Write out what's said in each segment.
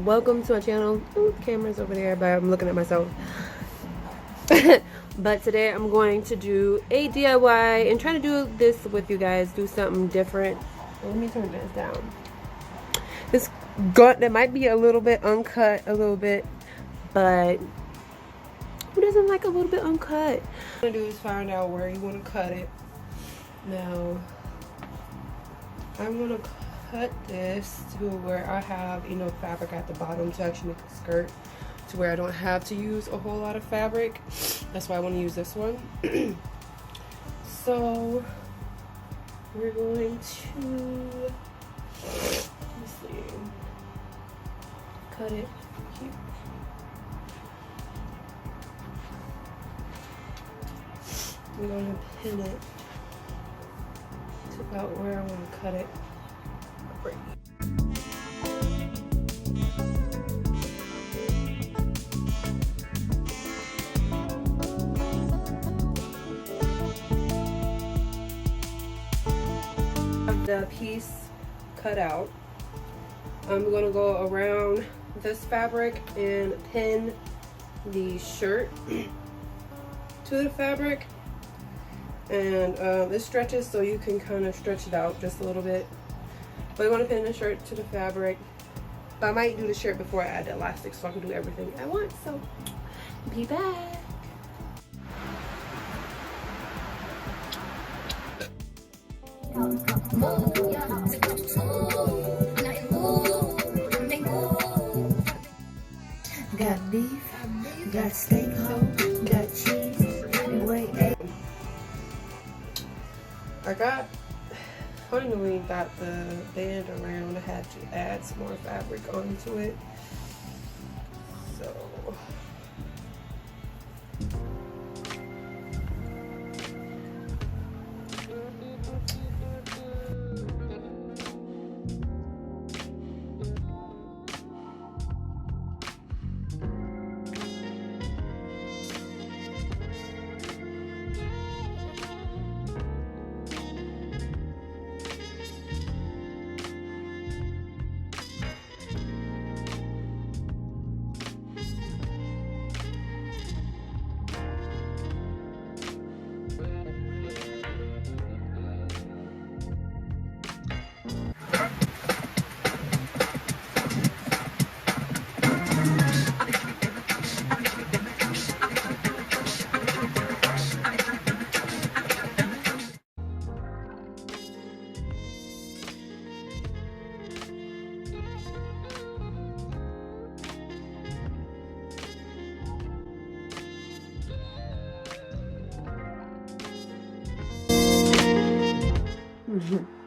Welcome to my channel. Ooh, the camera's over there, but I'm looking at myself. But today I'm going to do a DIY and trying to do this with you guys, do something different. Let me turn this down. This gut that might be a little bit uncut, a little bit, but who doesn't like a little bit uncut? What I'm gonna do is find out where you want to cut it. Now I'm gonna cut this to where I have enough fabric at the bottom to actually make a skirt, to where I don't have to use a whole lot of fabric. That's why I want to use this one. So we're going to, let me see, cut it here. We're going to pin it to about where I want to cut it. Right. The piece cut out. I'm going to go around this fabric and pin the shirt to the fabric, and this stretches so you can kind of stretch it out just a little bit. But I want to pin the shirt to the fabric, but I might do the shirt before I add the elastic so I can do everything at once. So be back. Got beef, got steak, got cheese, and wait. I finally got the band around. I had to add some more fabric onto it. So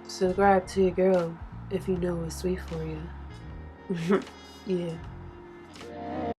subscribe to your girl if you know what's sweet for you. Yeah.